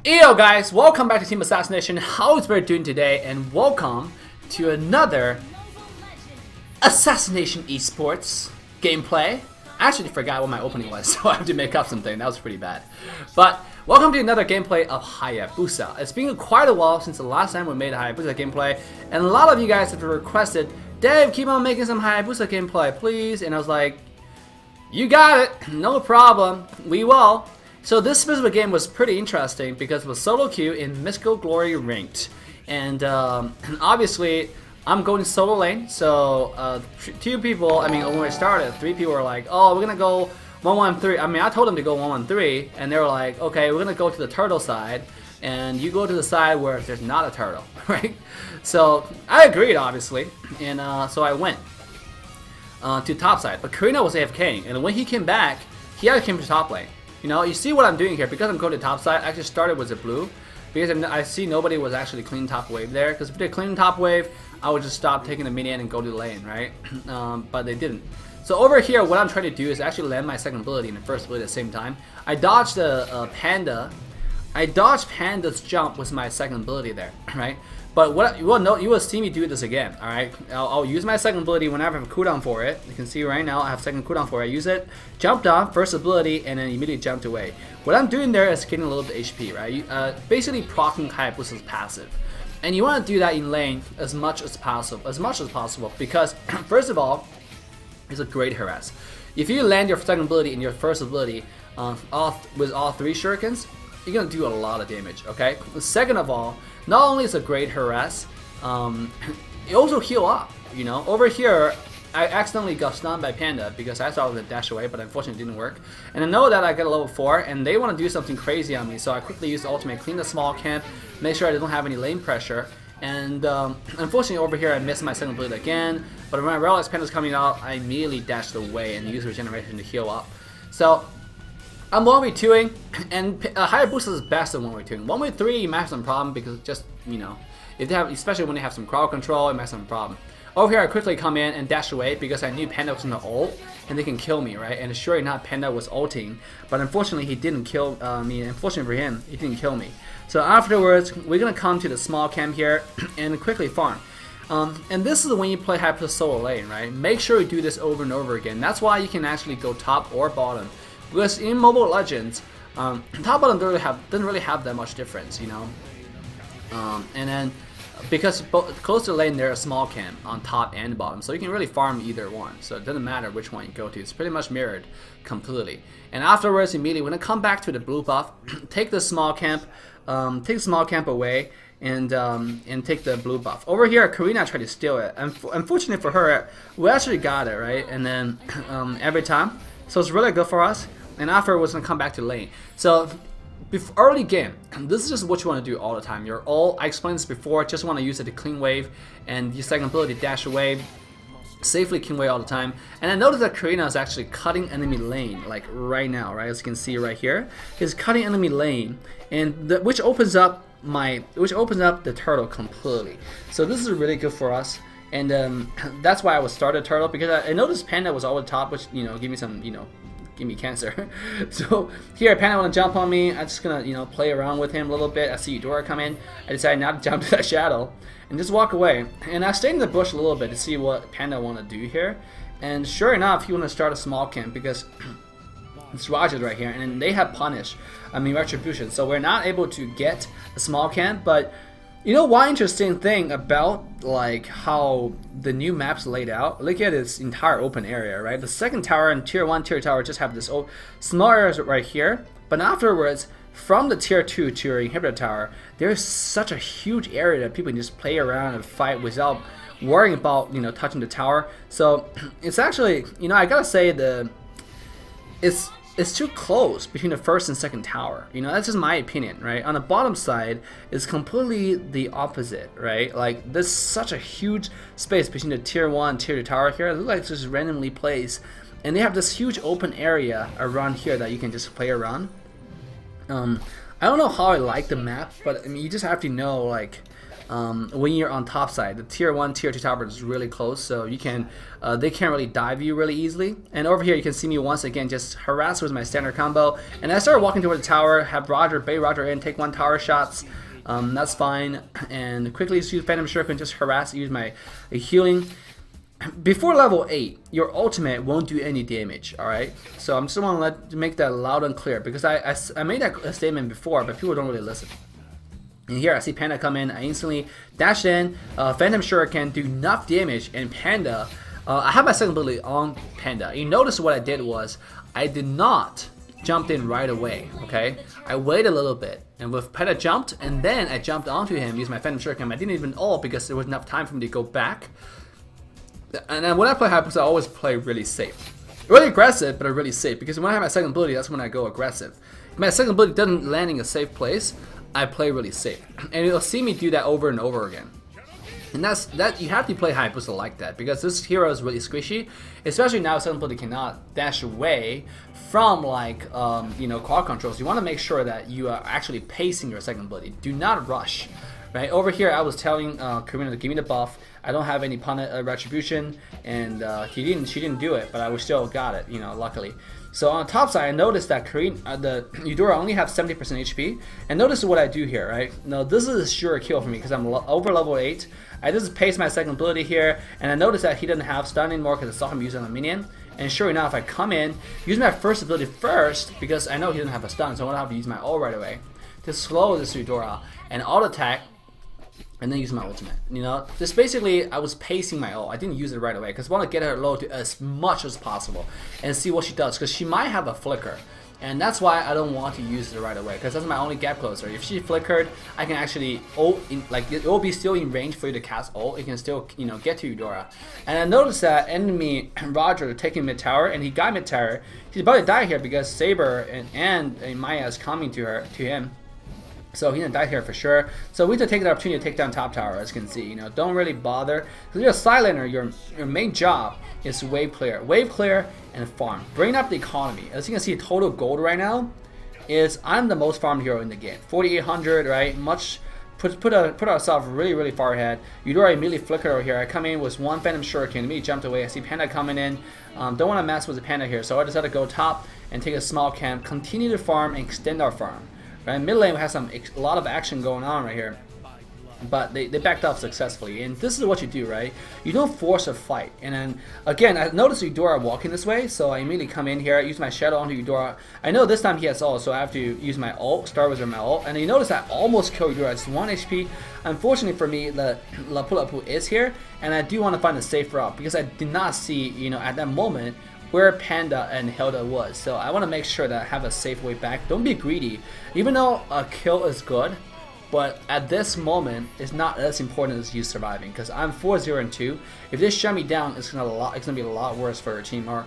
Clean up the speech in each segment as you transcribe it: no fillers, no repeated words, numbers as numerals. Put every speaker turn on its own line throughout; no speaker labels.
Yo guys, welcome back to Team Assassination. How's we doing today? And welcome to another Assassination Esports gameplay. I actually forgot what my opening was, so I have to make up something. That was pretty bad. But welcome to another gameplay of Hayabusa. It's been quite a while since the last time we made a Hayabusa gameplay, and a lot of you guys have requested, Dave, keep on making some Hayabusa gameplay, please. And I was like, you got it, no problem, we will. So this specific game was pretty interesting because it was solo queue in Mythical Glory ranked, and obviously I'm going solo lane. So two people, I mean, when we started, 3 people were like, "Oh, we're gonna go 1-1-3." I mean, I told them to go 1-1-3, and they were like, "Okay, we're gonna go to the turtle side, and you go to the side where there's not a turtle," right? So I agreed, obviously, and so I went to top side. But Karina was AFKing, and when he came back, he actually came to top lane. You know, you see what I'm doing here, because I'm going to top side. I actually started with the blue, because I see nobody was actually clean top wave there, because if they clean top wave, I would just stop taking the minion and go to the lane, right? But they didn't. So over here, what I'm trying to do is actually land my second ability and the first ability at the same time. I dodged the Panda. I dodged Panda's jump with my second ability there, right? But what you will see me do this again, all right? I'll use my second ability whenever I have a cooldown for it. You can see right now I have second cooldown for it. I use it, jumped off, first ability, and then immediately jumped away. What I'm doing there is getting a little bit of HP, right? Basically proccing Hayabusa's passive. And you want to do that in lane as much as possible, because first of all, it's a great harass. If you land your second ability and your first ability with all 3 shurikens, you're gonna do a lot of damage. Okay. Second of all, not only is it a great harass, it also heal up. You know, over here, I accidentally got stunned by Panda because I thought I was gonna dash away, but unfortunately it didn't work. And I know that I got a level 4, and they want to do something crazy on me, so I quickly use the ultimate, clean the small camp, make sure I don't have any lane pressure. And unfortunately over here I missed my second ability again, but when I realized Panda's coming out, I immediately dashed away and used regeneration to heal up. So I'm 1v2ing, and Hayabusa is best at 1v2ing. 1v3 you might have some problem because just, you know, if they have, especially when they have some crowd control, it might have some problem. Over here I quickly come in and dash away because I knew Panda was gonna ult and they can kill me, right? And sure enough, Panda was ulting, but unfortunately he didn't kill me. Unfortunately for him, he didn't kill me. So afterwards, we're gonna come to the small camp here and quickly farm. And this is when you play Hayabusa solo lane, right? Make sure you do this over and over again. That's why you can actually go top or bottom. Because in Mobile Legends, top bottom doesn't really have that much difference, you know. And then because close to the lane there are small camp on top and bottom, so you can really farm either one. So it doesn't matter which one you go to. It's pretty much mirrored completely. And afterwards, immediately when I come back to the blue buff, take the small camp away, and take the blue buff. Over here, Karina tried to steal it. Unfortunately for her, we actually got it, right? And then every time, so it's really good for us. And afterwards, we're gonna come back to lane. So early game, this is just what you want to do all the time. I explained this before, just want to use it to clean wave and your second ability to dash away, safely clean wave all the time. And I noticed that Karina is actually cutting enemy lane, like right now, right? As you can see right here, is cutting enemy lane, and which opens up the turtle completely. So this is really good for us. And that's why I would start a turtle, because I noticed Panda was all the top, which, you know, give me some, you know, give me cancer. So here Panda want to jump on me. I'm just gonna, you know, play around with him a little bit. I see Eudora come in. I decided not to jump to that shadow and just walk away. And I stayed in the bush a little bit to see what Panda want to do here. And sure enough, he want to start a small camp because it's Rogers right here, and then they have retribution. So we're not able to get a small camp, but you know one interesting thing about like how the new map's laid out? Look at this entire open area, right? The second tower and tier 1 tier tower just have this small area right here, but afterwards, from the tier 2 to your inhibitor tower, there's such a huge area that people can just play around and fight without worrying about, you know, touching the tower. So it's actually, you know, I gotta say it's too close between the first and second tower. You know, that's just my opinion, right? On the bottom side is completely the opposite, right? Like there's such a huge space between the tier 1 tier 2 tower here. It looks like it's just randomly placed, and they have this huge open area around here that you can just play around. I don't know how I like the map, but I mean, you just have to know, like, when you're on top side. The tier 1, tier 2 tower is really close, so you can they can't really dive you really easily. And over here you can see me once again just harass with my standard combo, and I started walking toward the tower, have Roger bait Roger in, take 1 tower shots. That's fine, and quickly use Phantom Shuriken, just harass, use my healing. Before level 8, your ultimate won't do any damage, alright? So I'm just want to make that loud and clear, because I made that statement before, but people don't really listen. And here I see Panda come in, I instantly dash in, Phantom Shuriken, do enough damage, and Panda, I have my second ability on Panda. You notice what I did was, I did not jump in right away, okay? I waited a little bit, and with Panda jumped, and then I jumped onto him, used my Phantom Shuriken. I didn't even ult because there was enough time for me to go back. And then when I play Hayabusa, I always play really safe. Really aggressive, but really safe, because when I have my second ability, that's when I go aggressive. If my second ability doesn't land in a safe place, I play really safe. And you'll see me do that over and over again. And that you have to play Hayabusa like that, because this hero is really squishy, especially now second ability cannot dash away from like you know, quad controls. You want to make sure that you are actually pacing your second ability. Do not rush. Right over here, I was telling Karina to give me the buff. I don't have any punish retribution, and she didn't do it, but I still got it, you know, luckily. So on the top side, I noticed that the Eudora only have 70% HP, and notice what I do here, right? Now this is a sure kill for me because I'm over level 8. I just paste my second ability here, and I noticed that he doesn't have stun anymore because I saw him use it on a minion. And sure enough, I come in, use my first ability first because I know he doesn't have a stun, so I want to have to use my ult right away to slow this Eudora and auto attack. And then use my ultimate, you know? Just basically, I was pacing my ult. I didn't use it right away, because I want to get her low to as much as possible and see what she does, because she might have a flicker. And that's why I don't want to use it right away, because that's my only gap closer. If she flickered, I can actually ult, like, it will be still in range for you to cast ult. It can still, you know, get to Eudora. And I noticed that enemy Roger taking mid tower, and he got mid tower. He's about to die here because Saber and Maya is coming to him. So he's gonna die here for sure. So we need to take the opportunity to take down top tower, as you can see. You know, don't really bother. Because you're a silenter, your main job is wave clear, and farm. Bring up the economy. As you can see, total gold right now is I'm the most farmed hero in the game. 4,800, right? Much put ourselves really far ahead. Eudora immediately flickered over here. I come in with 1 Phantom Shuriken, immediately jumped away. I see Panda coming in. Don't want to mess with the Panda here, so I decided to go top and take a small camp, continue to farm and extend our farm. Right, mid lane has a lot of action going on right here, but they backed off successfully. And this is what you do, right? You don't force a fight. And then again, I noticed Eudora walking this way, so I immediately come in here, use my shadow onto Eudora. I know this time he has ult, so I have to use my ult, start with my ult. And you notice I almost killed Eudora. It's 1 HP. Unfortunately for me, the Lapu is here, and I do want to find a safe route because I did not see, you know, at that moment where Panda and Hilda was. So I want to make sure that I have a safe way back. Don't be greedy. Even though a kill is good, but at this moment it's not as important as you surviving, because I'm 4-0-2. If they shut me down, it's gonna be a lot worse for your team, or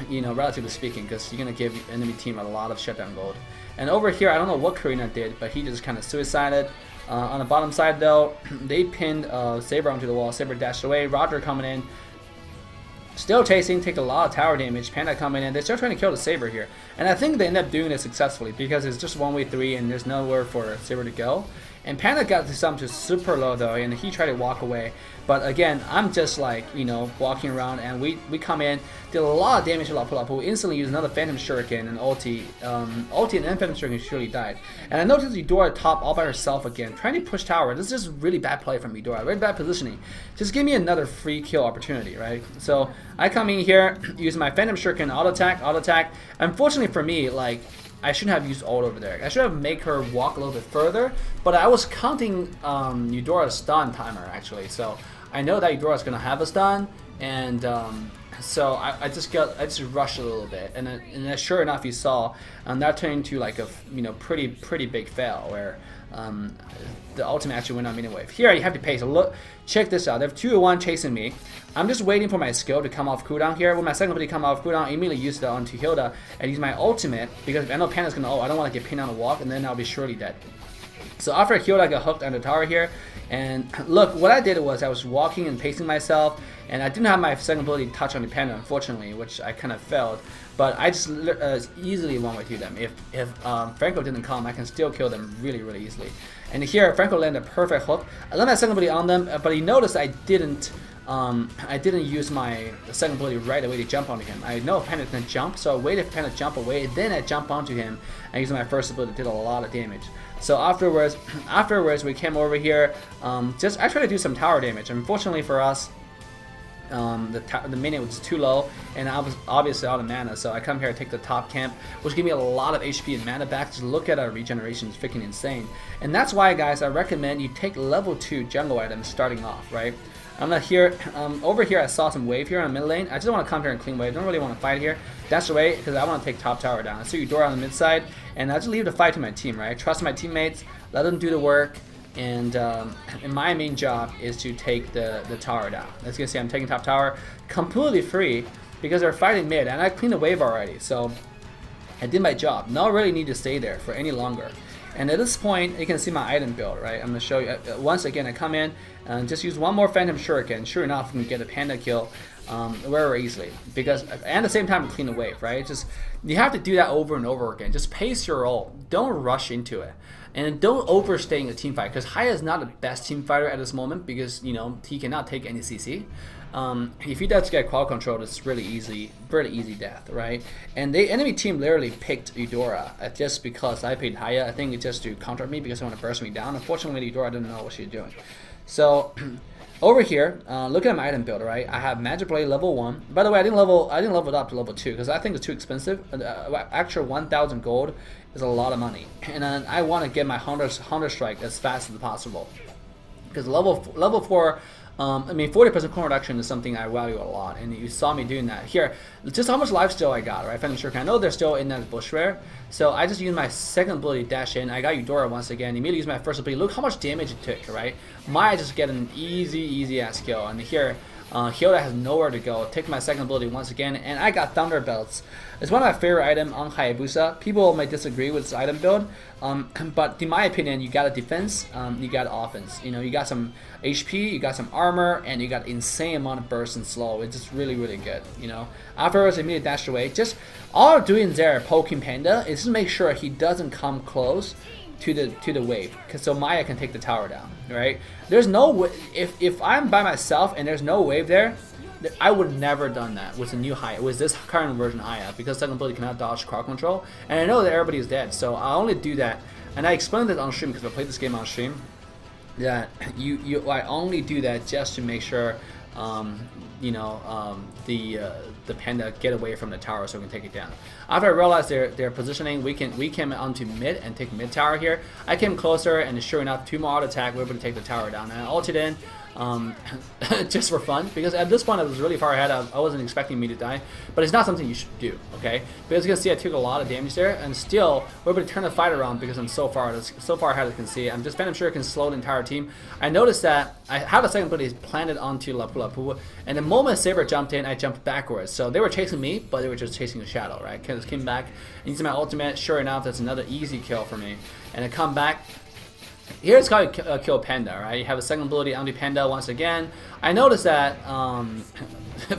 you know, relatively speaking, because you're gonna give the enemy team a lot of shutdown gold. And over here, I don't know what Karina did, but he just kind of suicided. On the bottom side though, they pinned Saber onto the wall. Saber dashed away. Roger coming in. Still chasing, take a lot of tower damage. Panda coming in. They're still trying to kill the Saber here. And I think they end up doing it successfully because it's just 1v3 and there's nowhere for Saber to go. And Panda got this up to super low though, and he tried to walk away. But again, I'm just like, you know, walking around, and we come in, did a lot of damage to Lapu. Instantly used another Phantom Shuriken and ulti. Ulti and then Phantom Shuriken surely died. And I noticed Eudora top all by herself again, trying to push tower. This is just really bad play from Eudora, very bad positioning. Just give me another free kill opportunity, right? So I come in here, use my Phantom Shuriken, auto attack. Unfortunately for me, like, I shouldn't have used ult over there. I should have made her walk a little bit further, but I was counting Eudora's stun timer actually, so I know that Eudora's gonna have a stun, and so I just rushed a little bit, and then sure enough, you saw that turned into like a pretty big fail where the ultimate actually went on minion wave. Here you have to pace. Look, check this out. They have 2-1 chasing me. I'm just waiting for my skill to come off cooldown here. When my second ability come off cooldown, I immediately use it onto Hilda and use my ultimate because I know Panda's gonna ult. I don't want to get pinned on the walk, and then I'll be surely dead. So after Hilda, I got hooked on the tower here. And look, what I did was I was walking and pacing myself, and I didn't have my second ability touch on the Panda, unfortunately, which I kind of failed. But I just easily one-way through them. If Franco didn't come, I can still kill them really easily. And here, Franco landed a perfect hook. I landed my second ability on them, but he noticed I didn't use my second ability right away to jump onto him. I know Panda can jump, so I waited for Panda to jump away, then I jump onto him and using my first ability did a lot of damage. So afterwards we came over here. I tried to do some tower damage. Unfortunately for us, the minion was too low, and I was obviously out of mana, so I come here to take the top camp, which gave me a lot of HP and mana back. Just look at our regeneration, it's freaking insane. And that's why, guys, I recommend you take level 2 jungle items starting off, right? I'm not here. Over here I saw some wave here on mid lane. I just want to come here and clean wave. Don't really want to fight here. That's the way, because I want to take top tower down. I see Eudora on the mid side, and I just leave the fight to my team, right? Trust my teammates, let them do the work, and my main job is to take the tower down. As you can see, I'm taking top tower completely free because they're fighting mid, and I cleaned the wave already, so I did my job. Not really need to stay there for any longer. And at this point, you can see my item build, right? I'm going to show you. Once again, I come in and just use one more Phantom Shuriken. Sure enough, we can get a Panda kill very easily. Because, and at the same time, clean the wave, right? Just, you have to do that over and over again. Just pace your ult. Don't rush into it. And don't overstay in a team fight. Because Haya is not the best team fighter at this moment because, you know, he cannot take any CC. If he does get quad control, it's really easy death, right? And the enemy team literally picked Eudora just because I paid Haya. I think it's just to counter me because they want to burst me down. Unfortunately, Eudora didn't know what she was doing. So over here, look at my item build, right? I have Magic Blade level 1. By the way, I didn't level it up to level 2 because I think it's too expensive. Actual 1,000 gold is a lot of money, and then I want to get my Hunter Strike as fast as possible because level 4. I mean, 40% core reduction is something I value a lot, and you saw me doing that. Here, just how much lifesteal I got, right? Phantom Shuriken. I know they're still in that bush rare, so I just used my second ability, dash in. I got Eudora once again. Immediately used my first ability. Look how much damage it took, right? Maya just get an easy ass kill, and here, Hilda has nowhere to go. Take my second ability once again, and I got Thunder Belts. It's one of my favorite items on Hayabusa. People might disagree with this item build, but in my opinion, you got a defense, you got offense. You know, you got some HP, you got some armor, and you got insane amount of burst and slow. It's just really good. You know, afterwards, I immediately dashed away. Just all I'm doing there, poking Panda, is just make sure he doesn't come close to the wave, so Maya can take the tower down, right? There's no if I'm by myself and there's no wave there, I would never done that with the new Haya, with this current version Haya, because second ability cannot dodge crowd control, and I know that everybody is dead, so I only do that, and I explained it on stream because I played this game on stream. That I only do that just to make sure, you know, the Panda get away from the tower so we can take it down. After I realized their positioning, we came onto mid and take mid tower here. I came closer, and sure enough, 2 more auto attack, we were able to take the tower down. And I ulted in, just for fun, because at this point I was really far ahead. I wasn't expecting me to die, but it's not something you should do, okay? Because you can see I took a lot of damage there, and still we're able to turn the fight around because I'm so far ahead as you can see. I'm just Phantom Shuriken slow the entire team. I noticed that I have a second ability planted onto Lapu Lapu, and the moment Saber jumped in, I jumped backwards. So they were chasing me, but they were just chasing a shadow, right? Just came back and using my ultimate. Sure enough, that's another easy kill for me. And I come back. Here it's called kill Panda, right? You have a second ability onto Panda once again. I noticed that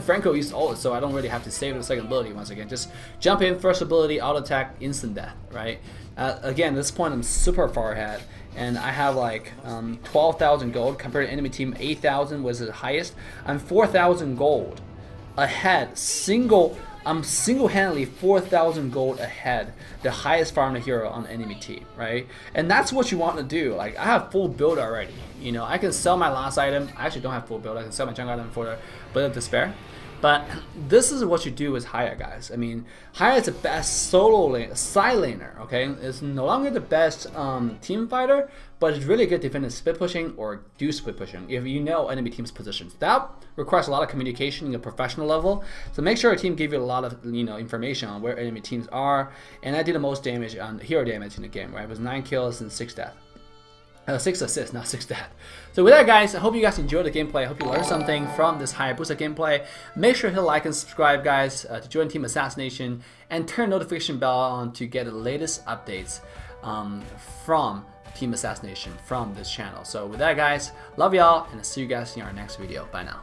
Franco used ult, so I don't really have to save the second ability once again. Just jump in, first ability, auto attack, instant death, right? Again, at this point I'm super far ahead, and I have like 12,000 gold compared to enemy team 8,000 was the highest. I'm 4,000 gold ahead, I'm single-handedly 4,000 gold ahead, the highest farmer hero on the enemy team, right? And that's what you want to do. Like, I have full build already. You know, I can sell my last item. I actually don't have full build. I can sell my junk item for the Blade of Despair. But this is what you do with Haya, guys. I mean, Haya is the best side laner, okay? It's no longer the best team fighter, but it's really good defending split pushing or do split pushing if you know enemy team's positions. That requires a lot of communication in a professional level. So make sure your team give you a lot of information on where enemy teams are. And I did the most damage on hero damage in the game, right? It was 9 kills and 6 deaths. 6 assists, not 6 deaths. So with that, guys, I hope you guys enjoyed the gameplay. I hope you learned something from this Hayabusa gameplay. Make sure to hit like and subscribe, guys, to join Team Assassination, and turn notification bell on to get the latest updates from Team Assassination from this channel. So with that, guys, love y'all, and I'll see you guys in our next video. Bye now.